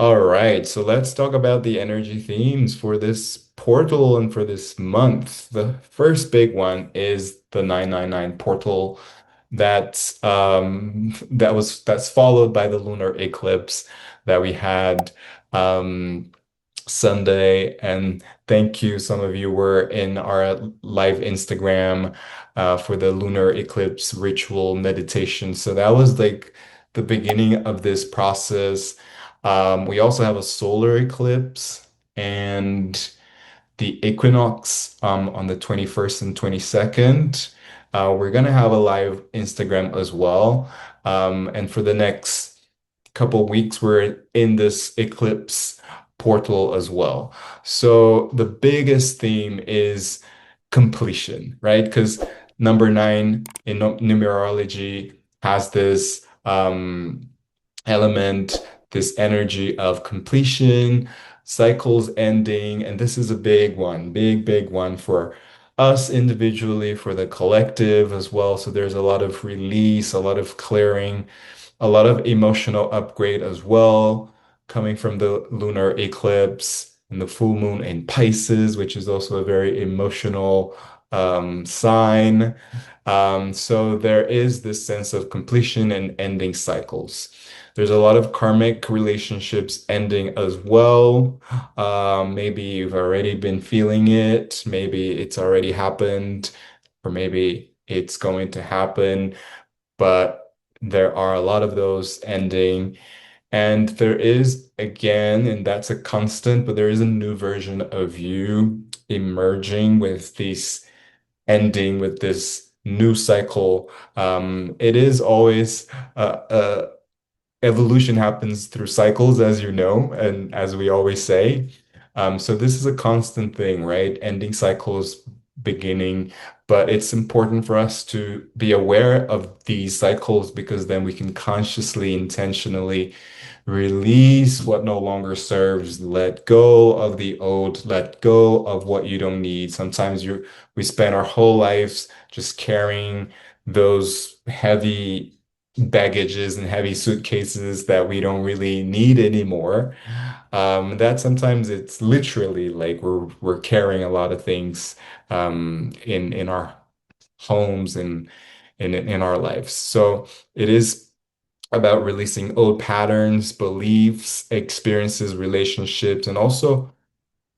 All right, so let's talk about the energy themes for this portal and for this month. The first big one is the 999 portal that's followed by the lunar eclipse that we had um Sunday. And thank you. Some of you were in our live Instagram for the lunar eclipse ritual meditation. So that was like the beginning of this process. We also have a solar eclipse and the equinox on the 21st and 22nd. We're gonna have a live Instagram as well. And for the next couple weeks, we're in this eclipse portal as well. So the biggest theme is completion, right? Because number nine in numerology has this element, this energy of completion, cycles ending, and this is a big one, big one for us individually, for the collective as well. So there's a lot of release, a lot of clearing, a lot of emotional upgrade as well, coming from the lunar eclipse and the full moon in Pisces, which is also a very emotional sign. So there is this sense of completion and ending cycles. There's a lot of karmic relationships ending as well. Maybe you've already been feeling it, maybe it's already happened, or maybe it's going to happen, but there are a lot of those ending. And there is, again, and that's a constant, but there is a new version of you emerging with this ending, with this new cycle. It is always evolution happens through cycles, as you know, and as we always say. So this is a constant thing, right? Ending cycles, beginning, but it's important for us to be aware of these cycles because then we can consciously, intentionally release what no longer serves, let go of the old, let go of what you don't need. Sometimes we spend our whole lives just carrying those heavy baggages and heavy suitcases that we don't really need anymore. That sometimes it's literally like we're carrying a lot of things in our homes and in our lives. So it is about releasing old patterns, beliefs, experiences, relationships, and also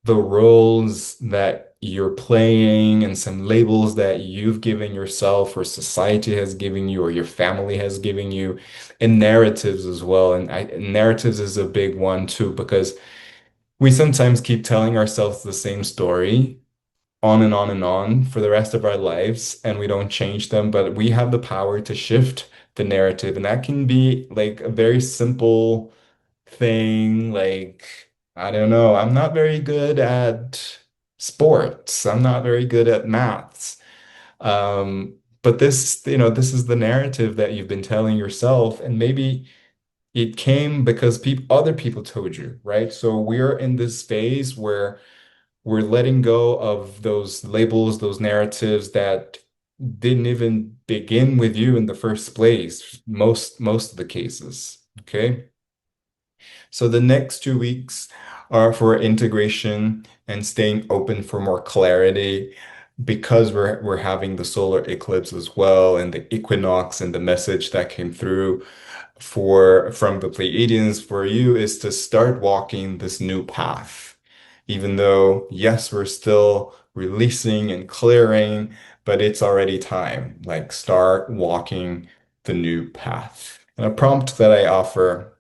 the roles that you're playing and some labels that you've given yourself or society has given you or your family has given you, and narratives as well. Narratives is a big one too, because we sometimes keep telling ourselves the same story on and on and on for the rest of our lives, and we don't change them, but we have the power to shift the narrative. And that can be like a very simple thing, like, I don't know, I'm not very good at sports. I'm not very good at maths. But this is the narrative that you've been telling yourself, and maybe it came because other people told you, right? So we're in this phase where we're letting go of those labels, those narratives that didn't even begin with you in the first place, most of the cases. Okay. So the next 2 weeks are for integration and staying open for more clarity because we're having the solar eclipse as well and the equinox, and the message that came through for from the Pleiadians for you is to start walking this new path. Even though, yes, we're still releasing and clearing, but it's already time. Like, start walking the new path. And a prompt that I offer,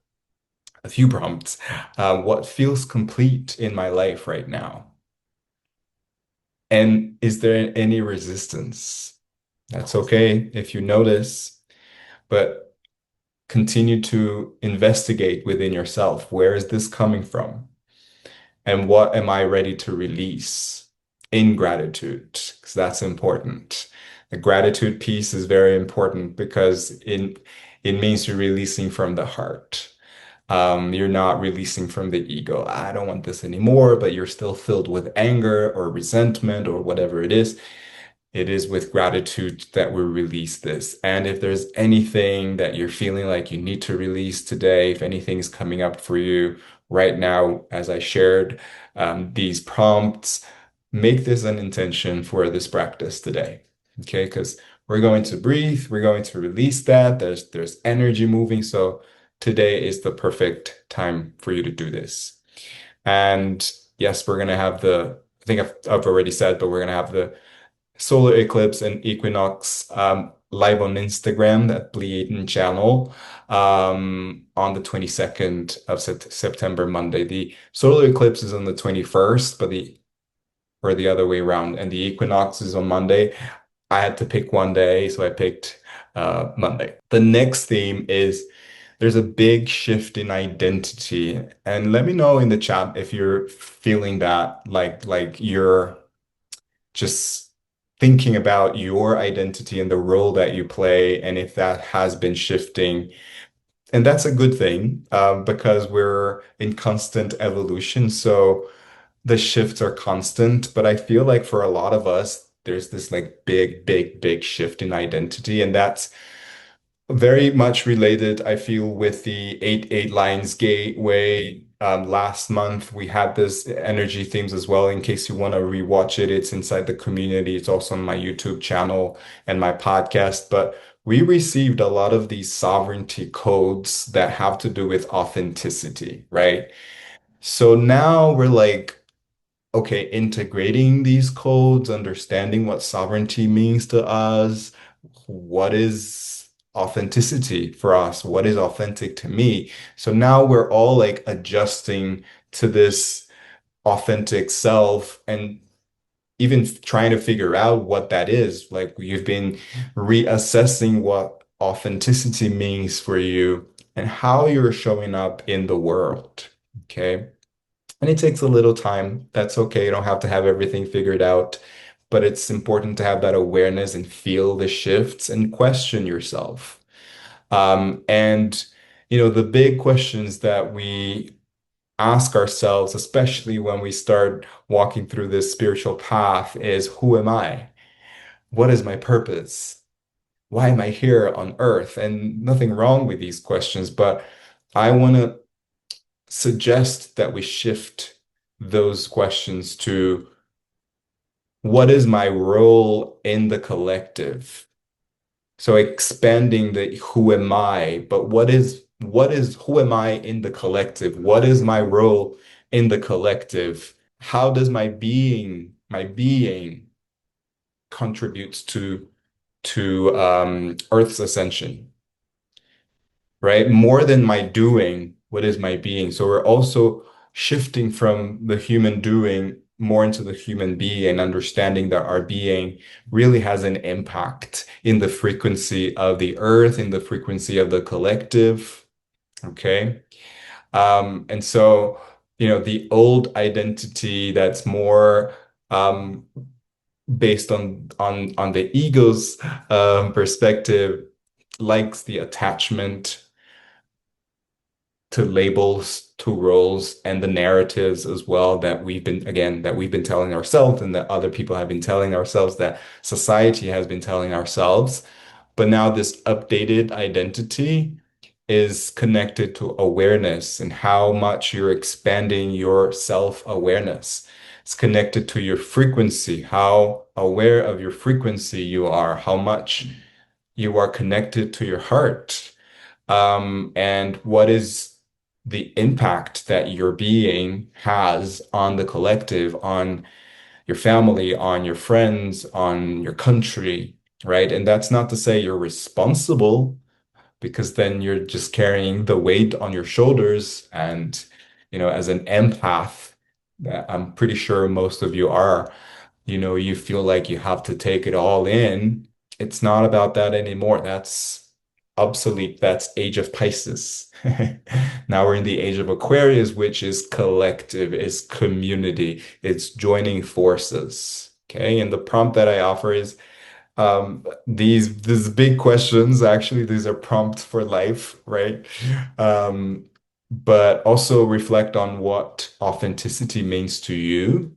a few prompts. What feels complete in my life right now? And is there any resistance? That's okay if you notice, but continue to investigate within yourself. Where is this coming from? And what am I ready to release in gratitude? Because that's important. The gratitude piece is very important because it means you're releasing from the heart. You're not releasing from the ego. I don't want this anymore, but you're still filled with anger or resentment or whatever it is. It is with gratitude that we release this. And if there's anything that you're feeling like you need to release today, if anything's coming up for you, right now, as I shared these prompts, make this an intention for this practice today. Okay, because we're going to breathe, we're going to release that. There's energy moving. So today is the perfect time for you to do this. And yes, we're gonna have I think I've already said, but we're gonna have the solar eclipse and equinox live on Instagram, that Pleiadian channel, on the 22nd of September, Monday. The solar eclipse is on the 21st, but or the other way around, and the equinox is on Monday. I had to pick one day, so I picked Monday. The next theme is there's a big shift in identity. And let me know in the chat if you're feeling that, like you're just thinking about your identity and the role that you play, and if that has been shifting. And that's a good thing, because we're in constant evolution. So the shifts are constant. But I feel like for a lot of us, there's this like big shift in identity. And that's very much related, I feel, with the eight lines gateway. Last month we had this energy themes as well. In case you want to rewatch it, it's inside the community. It's also on my YouTube channel and my podcast. But we received a lot of these sovereignty codes that have to do with authenticity, right? So now we're like, okay, integrating these codes, understanding what sovereignty means to us, what is authenticity for us, what is authentic to me. So now we're all like adjusting to this authentic self and even trying to figure out what that is. Like you've been reassessing what authenticity means for you and how you're showing up in the world. Okay. And it takes a little time. That's okay. You don't have to have everything figured out, but it's important to have that awareness and feel the shifts and question yourself. And, the big questions that we ask ourselves, especially when we start walking through this spiritual path, is who am I? What is my purpose? Why am I here on earth? And nothing wrong with these questions, but I want to suggest that we shift those questions to what is my role in the collective? So expanding the who am I, but what is who am I in the collective? What is my role in the collective? How does my being contributes to Earth's ascension? Right? More than my doing, what is my being? So we're also shifting from the human doing more into the human being and understanding that our being really has an impact in the frequency of the earth, in the frequency of the collective. Okay. And so, the old identity that's more based on the ego's perspective likes the attachment to labels, to roles, and the narratives as well that we've been telling ourselves and that other people have been telling ourselves, that society has been telling ourselves. But now this updated identity is connected to awareness and how much you're expanding your self-awareness. It's connected to your frequency, how aware of your frequency you are, how much you are connected to your heart, and what is the impact that your being has on the collective, on your family, on your friends, on your country, right? And that's not to say you're responsible, because then you're just carrying the weight on your shoulders. And, as an empath, that I'm pretty sure most of you are, you feel like you have to take it all in. It's not about that anymore. That's obsolete. That's age of Pisces. Now we're in the age of Aquarius, which is collective, is community, it's joining forces. Okay. And the prompt that I offer is these big questions. Actually, these are prompts for life, right? Um, but also reflect on what authenticity means to you.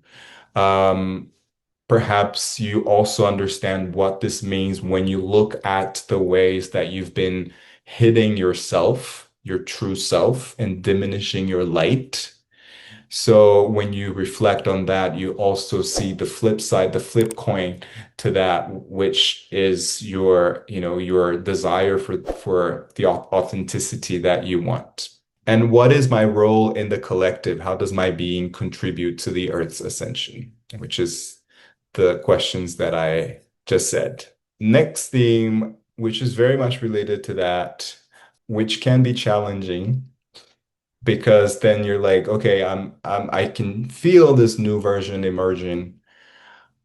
Um, Perhaps you also understand what this means when you look at the ways that you've been hitting yourself, your true self and diminishing your light. So when you reflect on that, you also see the flip side, the flip coin to that, which is your desire for the authenticity that you want. And what is my role in the collective? How does my being contribute to the Earth's ascension? Which is the questions that I just said. Next theme, which is very much related to that, which can be challenging because then you're like, okay, I can feel this new version emerging.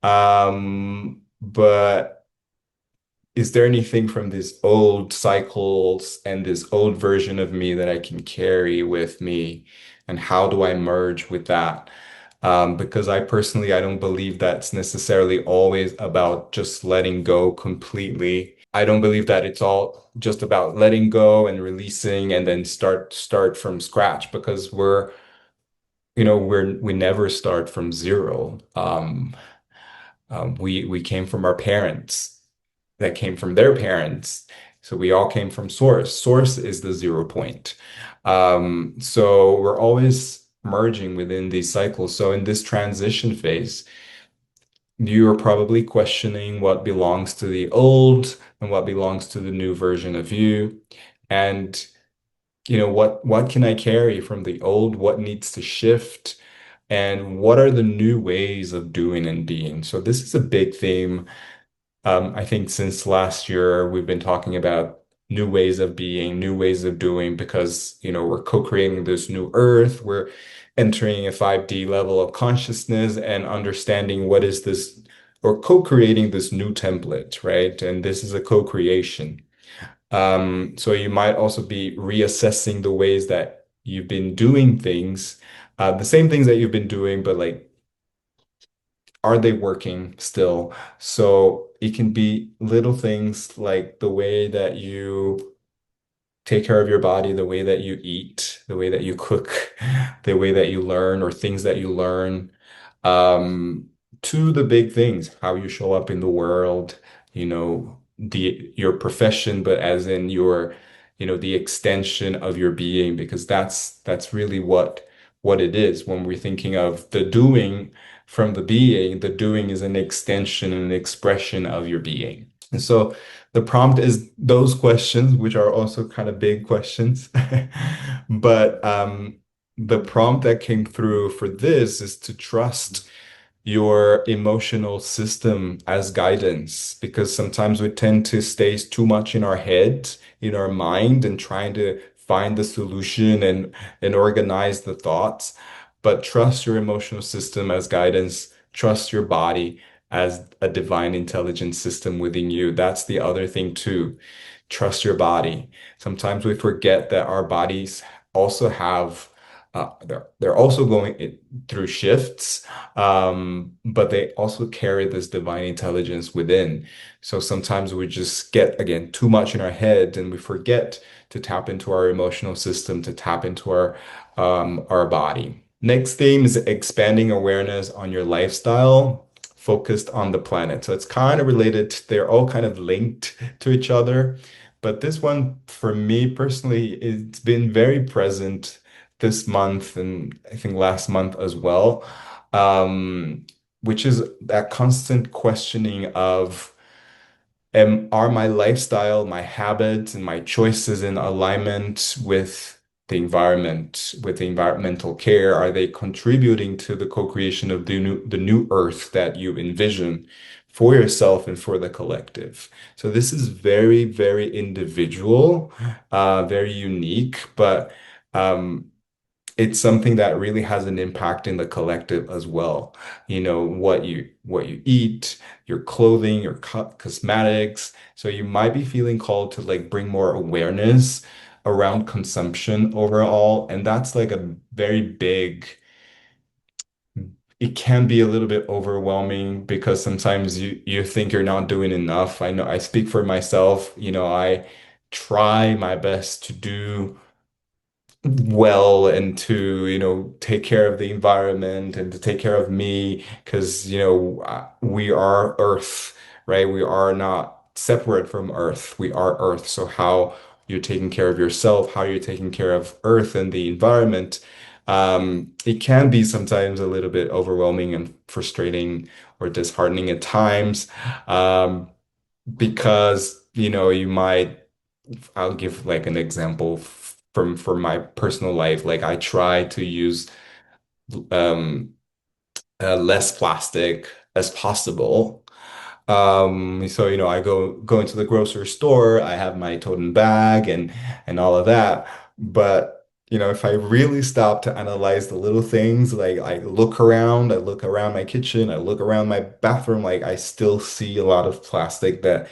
But is there anything from these old cycles and this old version of me that I can carry with me? And how do I merge with that? Because I don't believe that's necessarily always about just letting go completely. I don't believe that it's all just about letting go and releasing and then start from scratch because we never start from zero. We came from our parents that came from their parents. So we all came from source. Source is the 0 point. So we're always merging within these cycles. So in this transition phase, you're probably questioning what belongs to the old and what belongs to the new version of you. And what can I carry from the old? What needs to shift? And what are the new ways of doing and being? So this is a big theme. I think since last year, we've been talking about new ways of being, new ways of doing, because, we're co-creating this new earth. We're entering a 5D level of consciousness and understanding what is this, or co-creating this new template, right? And this is a co-creation. So you might also be reassessing the ways that you've been doing things, the same things that you've been doing, but like, are they working still? So it can be little things like the way that you take care of your body, the way that you eat, the way that you cook, the way that you learn, or things that you learn, um, to the big things, how you show up in the world, your profession, but as in the extension of your being, because that's really what it is when we're thinking of the doing from the being. The doing is an extension and an expression of your being. And so the prompt is those questions, which are also kind of big questions. But the prompt that came through for this is to trust your emotional system as guidance, because sometimes we tend to stay too much in our head, in our mind, and trying to find the solution and organize the thoughts. But trust your emotional system as guidance, trust your body as a divine intelligence system within you. That's the other thing too. Trust your body. Sometimes we forget that our bodies also have they're also going through shifts, but they also carry this divine intelligence within. So sometimes we just get, again, too much in our head and we forget to tap into our emotional system, to tap into our body. Next theme is expanding awareness on your lifestyle focused on the planet. So it's kind of related. They're all kind of linked to each other. But this one, for me personally, it's been very present this month and I think last month as well, um, which is that constant questioning of are my lifestyle, my habits, and my choices in alignment with the environment, with the environmental care? Are they contributing to the co-creation of the new earth that you envision for yourself and for the collective? So this is very, very individual, very unique, but it's something that really has an impact in the collective as well. What you eat, your clothing, your cosmetics. So you might be feeling called to like bring more awareness around consumption overall. And that's like a very big, it can be a little bit overwhelming because sometimes you think you're not doing enough. I know I speak for myself, I try my best to do well and to take care of the environment and to take care of me because we are Earth, right? We are not separate from Earth. We are Earth. So you're taking care of yourself, how you're taking care of Earth and the environment, it can be sometimes a little bit overwhelming and frustrating or disheartening at times. Um, because you might I'll give like an example from my personal life. Like I try to use um less plastic as possible. So I go into the grocery store, I have my tote bag and all of that. But if I really stop to analyze the little things, like I look around my kitchen, I look around my bathroom, like I still see a lot of plastic that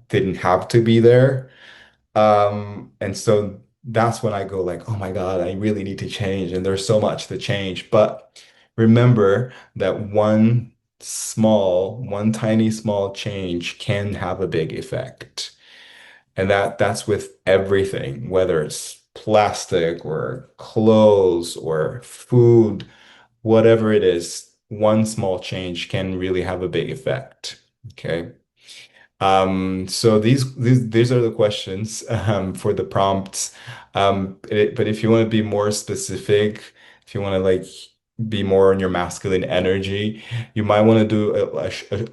didn't have to be there. And so that's when I go like, oh my God, I really need to change. And there's so much to change. But remember that one tiny small change can have a big effect. And that's with everything, whether it's plastic or clothes or food, whatever it is, one small change can really have a big effect. Okay. So these are the questions for the prompts. But if you want to be more specific, if you want to like be more on your masculine energy, you might want to do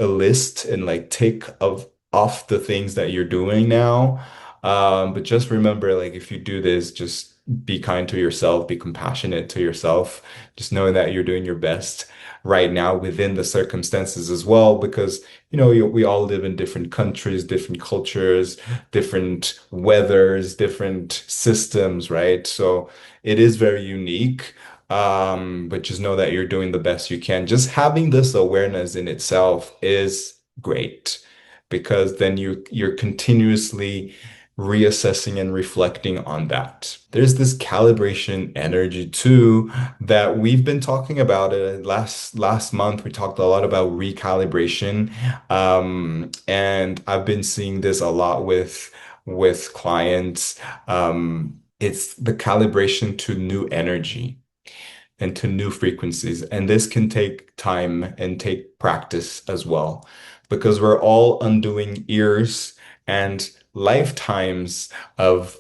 a list and like tick of off the things that you're doing now. But just remember, like if you do this, just be kind to yourself, be compassionate to yourself, just knowing that you're doing your best right now within the circumstances as well, because we all live in different countries, different cultures, different weathers, different systems, right? So it is very unique. But just know that you're doing the best you can. Just having this awareness in itself is great because then you're continuously reassessing and reflecting on that. There's this calibration energy too that we've been talking about it last month. We talked a lot about recalibration, and I've been seeing this a lot with clients. It's the calibration to new energy and to new frequencies. And this can take time and take practice as well, because we're all undoing years and lifetimes of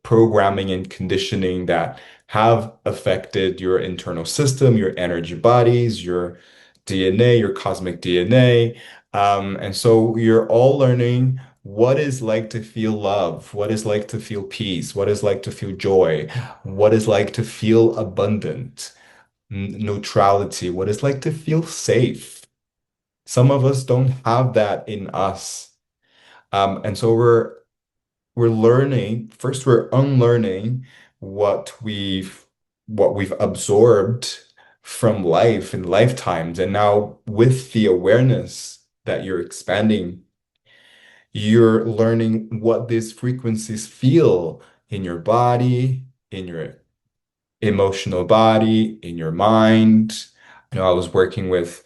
programming and conditioning that have affected your internal system, your energy bodies, your DNA, your cosmic DNA. And so you're all learning what is like to feel love, what is like to feel peace, what is like to feel joy, what is like to feel abundant, neutrality, what is like to feel safe. Some of us don't have that in us. And so we're learning, first we're unlearning what we've absorbed from life and lifetimes. And now with the awareness that you're expanding, you're learning what these frequencies feel in your body, in your emotional body, in your mind. I was working with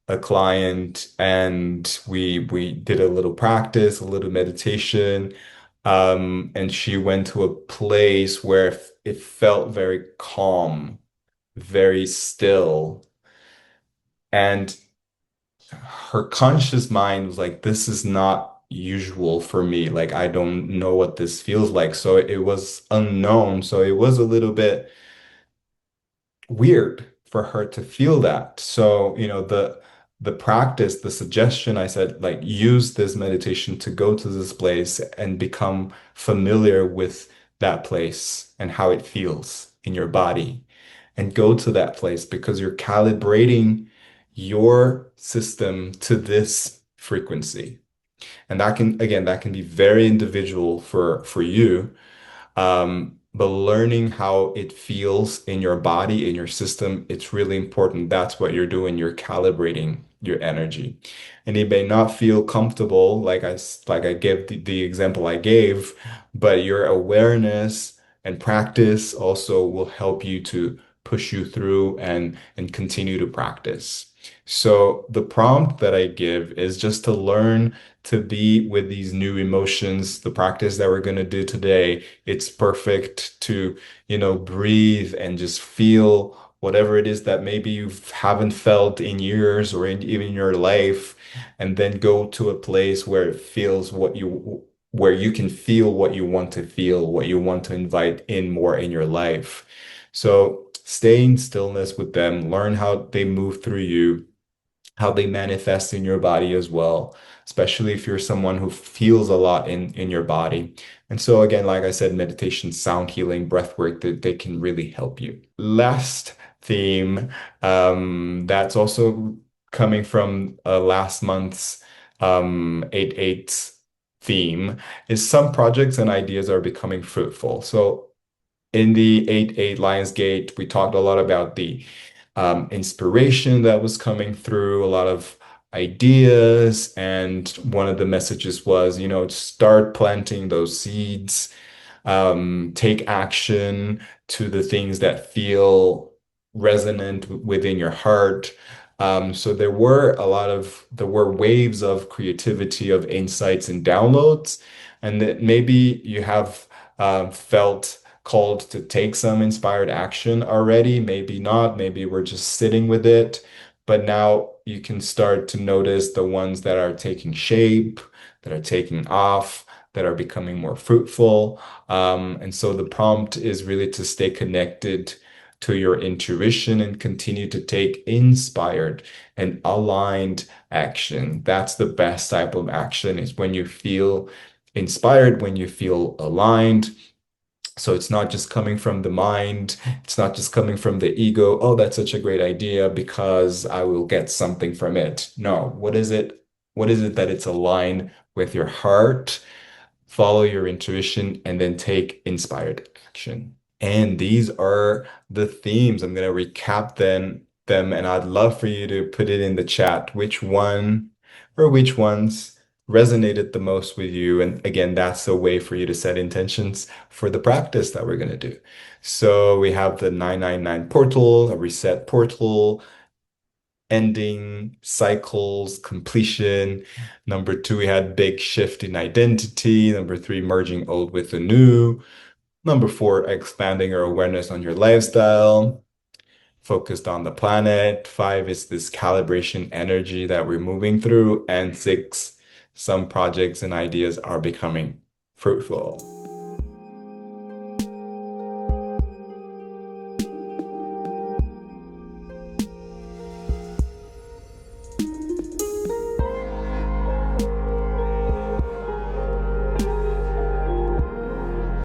a client and we did a little practice, a little meditation. And she went to a place where it felt very calm, very still. And her conscious mind was like, this is not usual for me. Like, I don't know what this feels like. So it was unknown. So it was a little bit weird for her to feel that. So, the practice, the suggestion, I said, like, use this meditation to go to this place and become familiar with that place and how it feels in your body. And go to that place because you're calibrating your system to this frequency. And that can be very individual for you. But learning how it feels in your body, in your system, it's really important. That's what you're doing. You're calibrating your energy. And it may not feel comfortable, like I gave the example I gave, but your awareness and practice also will help you to push you through and continue to practice. So the prompt that I give is just to learn to be with these new emotions. The practice that we're going to do today, it's perfect to, breathe and just feel whatever it is that maybe you haven't felt in years or even in your life, and then go to a place where it feels where you can feel what you want to feel, what you want to invite in more in your life. So stay in stillness with them, learn how they move through you, how they manifest in your body as well, especially if you're someone who feels a lot in your body. And so again, like I said, meditation, sound healing, breath work, they can really help you. Last theme, that's also coming from last month's 8/8 theme, is some projects and ideas are becoming fruitful. So in the 8/8 Lionsgate, we talked a lot about the inspiration that was coming through, a lot of ideas. And one of the messages was, start planting those seeds, take action to the things that feel resonant within your heart. So there were waves of creativity, of insights and downloads, and that maybe you have felt called to take some inspired action already. Maybe not. Maybe we're just sitting with it. But now you can start to notice the ones that are taking shape, that are taking off, that are becoming more fruitful. And so the prompt is really to stay connected to your intuition and continue to take inspired and aligned action. That's the best type of action, is when you feel inspired, when you feel aligned. So it's not just coming from the mind. It's not just coming from the ego. Oh, that's such a great idea because I will get something from it. No, what is it? What is it that it's aligned with your heart? Follow your intuition and then take inspired action. And these are the themes. I'm going to recap them, and I'd love for you to put it in the chat which one or which ones resonated the most with you. And again, that's a way for you to set intentions for the practice that we're going to do. So we have the 999 portal, a reset portal, ending, cycles, completion. Number two, we had big shift in identity. Number three, merging old with the new. Number four, expanding your awareness on your lifestyle, focused on the planet. Five is this calibration energy that we're moving through. And six, some projects and ideas are becoming fruitful.